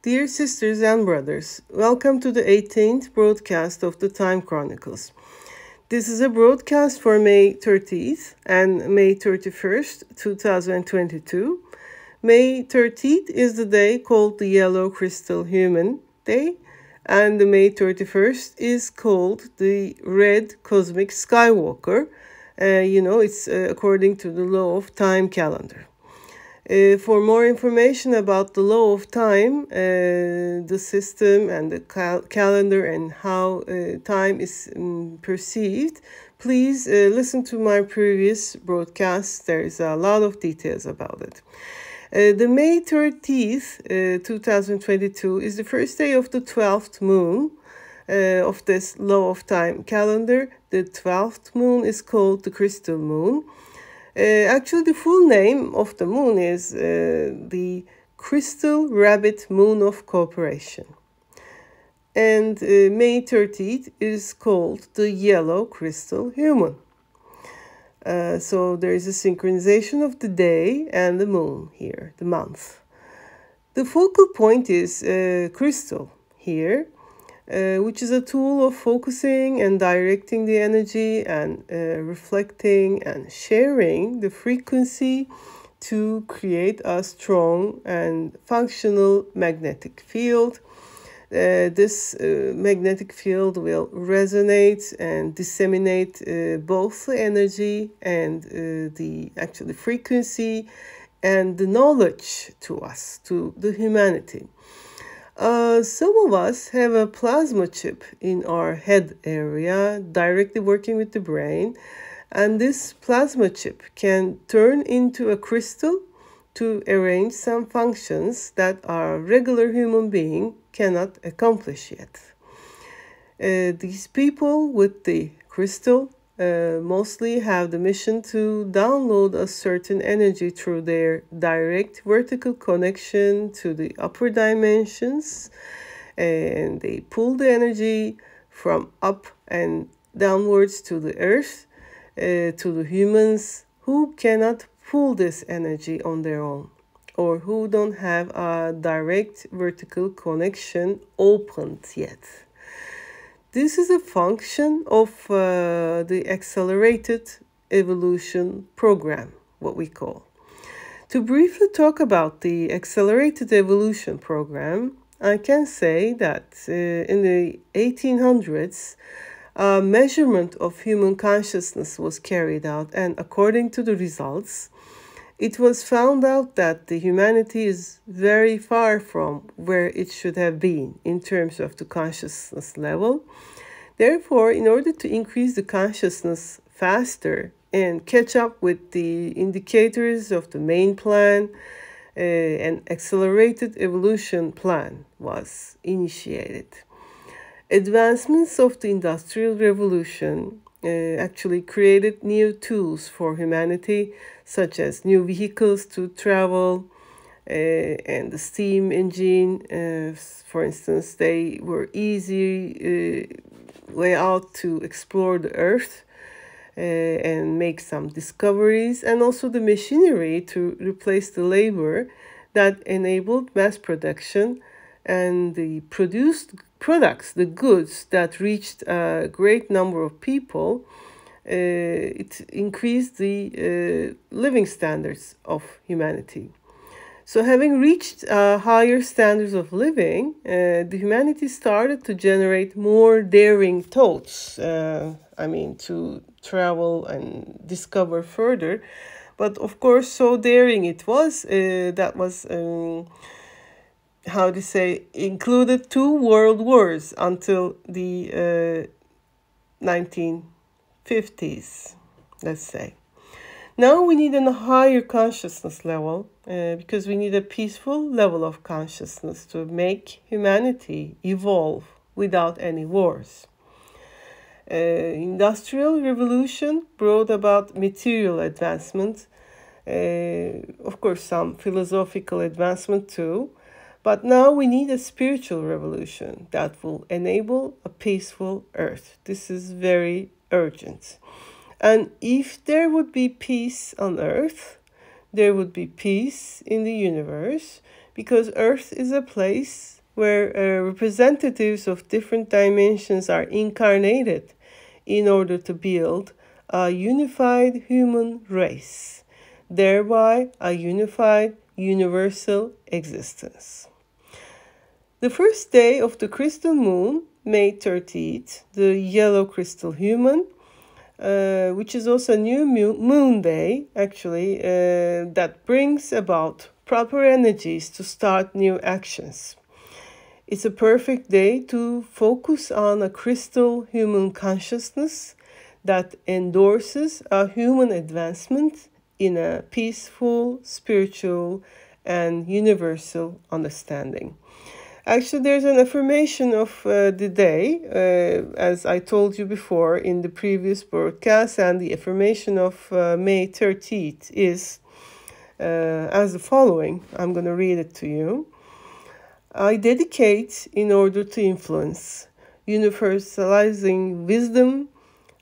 Dear sisters and brothers, welcome to the 18th broadcast of the Time Chronicles. This is a broadcast for May 30th and May 31st, 2022. May 30th is the day called the Yellow Crystal Human Day, and the May 31st is called the Red Cosmic Skywalker. It's according to the law of time calendar. For more information about the law of time, the system and the calendar and how time is perceived, please listen to my previous broadcast. There's a lot of details about it. The May 30th, 2022 is the first day of the 12th moon of this law of time calendar. The 12th moon is called the crystal moon. Actually, the full name of the moon is the Crystal Rabbit Moon of Cooperation. And May 30th is called the Yellow Crystal Human. So there is a synchronization of the day and the moon here, the month. The focal point is crystal here, which is a tool of focusing and directing the energy and reflecting and sharing the frequency to create a strong and functional magnetic field. This magnetic field will resonate and disseminate both the energy and the frequency and the knowledge to us, to the humanity. Some of us have a plasma chip in our head area directly working with the brain, and this plasma chip can turn into a crystal to arrange some functions that our regular human being cannot accomplish yet. These people with the crystal mostly have the mission to download a certain energy through their direct vertical connection to the upper dimensions, and they pull the energy from up and downwards to the earth, to the humans who cannot pull this energy on their own, or who don't have a direct vertical connection opened yet. This is a function of the accelerated evolution program, what we call. To briefly talk about the accelerated evolution program, I can say that in the 1800s, a measurement of human consciousness was carried out, and according to the results, it was found out that the humanity is very far from where it should have been in terms of the consciousness level. Therefore, in order to increase the consciousness faster and catch up with the indicators of the main plan, an accelerated evolution plan was initiated. Advancements of the Industrial Revolution actually created new tools for humanity, such as new vehicles to travel and the steam engine. For instance, they were easy way out to explore the earth and make some discoveries, and also the machinery to replace the labor that enabled mass production and the produced products, the goods that reached a great number of people. It increased the living standards of humanity. So having reached higher standards of living, the humanity started to generate more daring thoughts, to travel and discover further. But of course, so daring it was, that was included 2 world wars until the 1950s, let's say. Now we need a higher consciousness level because we need a peaceful level of consciousness to make humanity evolve without any wars. Industrial revolution brought about material advancement, of course some philosophical advancement too, but now we need a spiritual revolution that will enable a peaceful earth. This is very urgent. And if there would be peace on earth, there would be peace in the universe, because Earth is a place where representatives of different dimensions are incarnated in order to build a unified human race, thereby a unified universal existence. The first day of the crystal moon, May 30th, the yellow crystal human, which is also a new moon day, actually, that brings about proper energies to start new actions. It's a perfect day to focus on a crystal human consciousness that endorses a human advancement in a peaceful, spiritual, and universal understanding. Actually, there's an affirmation of the day, as I told you before in the previous broadcast, and the affirmation of May 30th is as the following. I'm going to read it to you. I dedicate in order to influence, universalizing wisdom.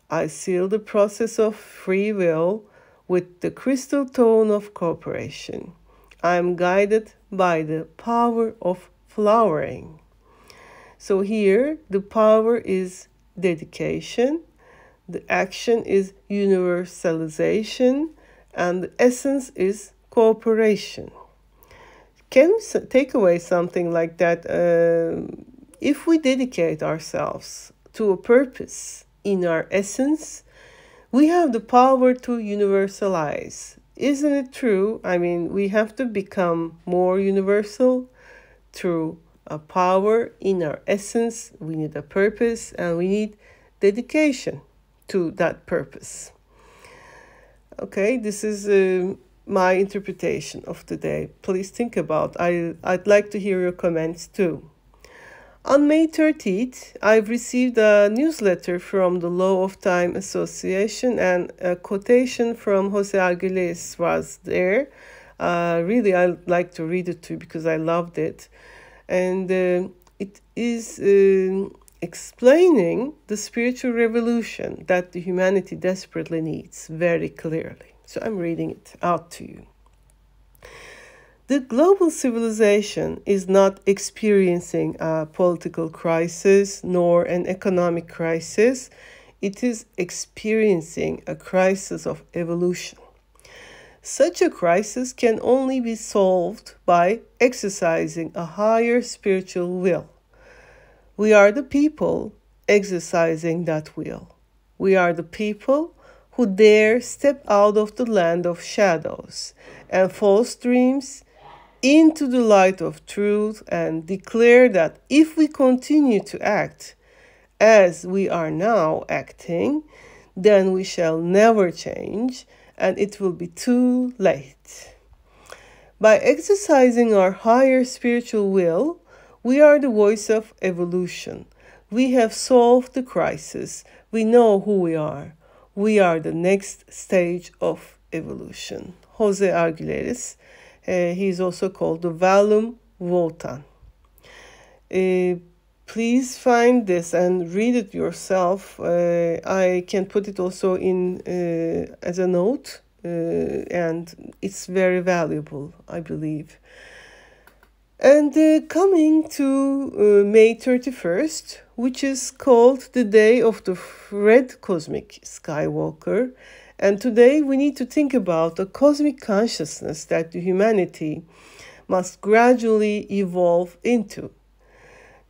I seal the process of free will with the crystal tone of cooperation. I am guided by the power of flowering. So here, the power is dedication, the action is universalization, and the essence is cooperation. Can we take away something like that? If we dedicate ourselves to a purpose in our essence, we have the power to universalize. Isn't it true? I mean, we have to become more universal through a power in our essence. We need a purpose and we need dedication to that purpose. Okay, this is my interpretation of the day. Please think about it. I'd like to hear your comments too. On May 30th, I've received a newsletter from the Law of Time Association, and a quotation from Jose Arguelles was there. Really, I'd like to read it to you because I loved it. And it is explaining the spiritual revolution that the humanity desperately needs very clearly. So I'm reading it out to you. The global civilization is not experiencing a political crisis nor an economic crisis. It is experiencing a crisis of evolution. Such a crisis can only be solved by exercising a higher spiritual will. We are the people exercising that will. We are the people who dare step out of the land of shadows and false dreams into the light of truth and declare that if we continue to act as we are now acting, then we shall never change and it will be too late. By exercising our higher spiritual will, we are the voice of evolution. We have solved the crisis. We know who we are. We are the next stage of evolution. Jose Arguelles. He is also called the Valum Votan. Please find this and read it yourself. I can put it also in as a note, and it's very valuable, I believe. And coming to May 31st, which is called the Day of the Red Cosmic Skywalker. And today we need to think about the cosmic consciousness that the humanity must gradually evolve into.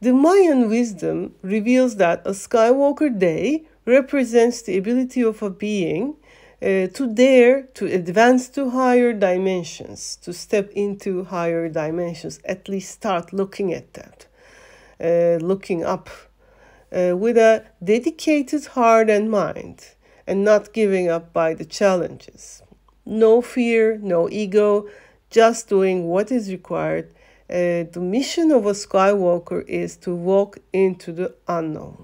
The Mayan wisdom reveals that a Skywalker day represents the ability of a being to dare to advance to higher dimensions, to step into higher dimensions, at least start looking at that, looking up with a dedicated heart and mind, and not giving up by the challenges. No fear, no ego, just doing what is required. The mission of a Skywalker is to walk into the unknown.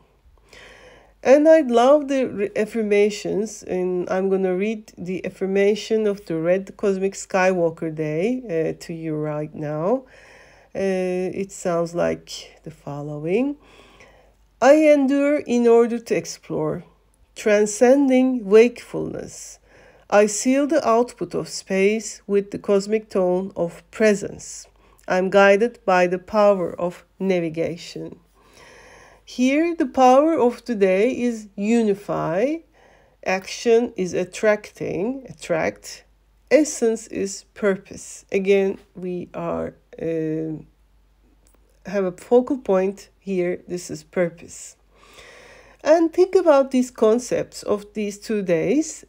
And I love the affirmations, and I'm going to read the affirmation of the Red Cosmic Skywalker Day to you right now. It sounds like the following. I endure in order to explore, transcending wakefulness. I seal the output of space with the cosmic tone of presence. I'm guided by the power of navigation. Here, the power of today is unify. Action is attract. Essence is purpose. Again, we are have a focal point here. This is purpose. And think about these concepts of these 2 days,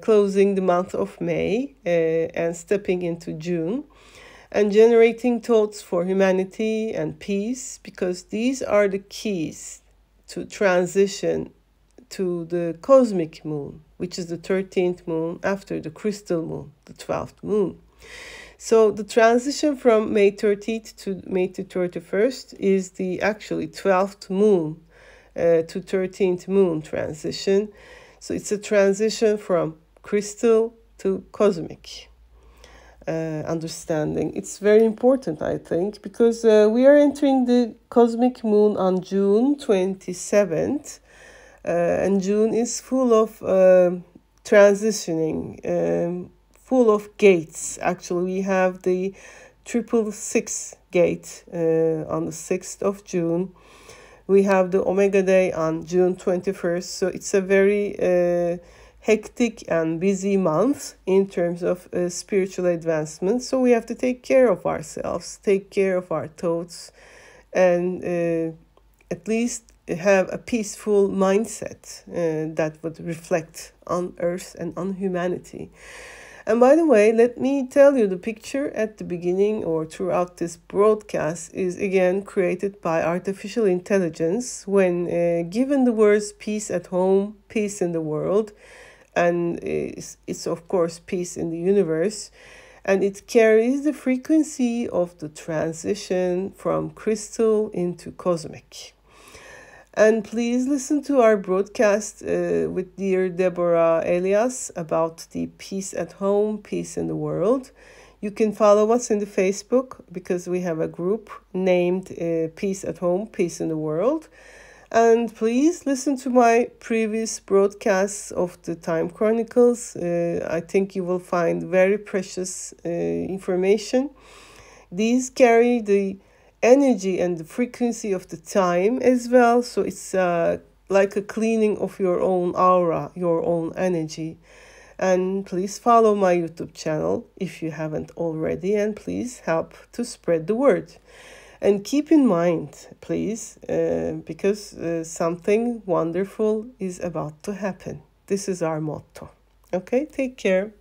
closing the month of May and stepping into June, and generating thoughts for humanity and peace, because these are the keys to transition to the cosmic moon, which is the 13th moon after the crystal moon, the 12th moon. So the transition from May 30th to May 31st is the actually 12th moon to 13th moon transition. So it's a transition from crystal to cosmic understanding. It's very important, I think, because we are entering the cosmic moon on June 27th, and June is full of transitioning, full of gates. Actually, we have the 666 gate on the 6th of June. We have the Omega Day on June 21st. So it's a very hectic and busy month in terms of spiritual advancement. So we have to take care of ourselves, take care of our thoughts, and at least have a peaceful mindset that would reflect on Earth and on humanity. And by the way, let me tell you, the picture at the beginning or throughout this broadcast is again created by artificial intelligence when given the words peace at home, peace in the world, and it's of course peace in the universe, and it carries the frequency of the transition from crystal into cosmic. And please listen to our broadcast with dear Deborah Elias about the peace at home, peace in the world. You can follow us in the Facebook because we have a group named Peace at Home, Peace in the World. And please listen to my previous broadcasts of the Time Chronicles. I think you will find very precious information. These carry the energy and the frequency of the time as well. So it's like a cleaning of your own aura, your own energy. And please follow my YouTube channel if you haven't already, and please help to spread the word. And keep in mind, please, because something wonderful is about to happen. This is our motto. Okay, take care.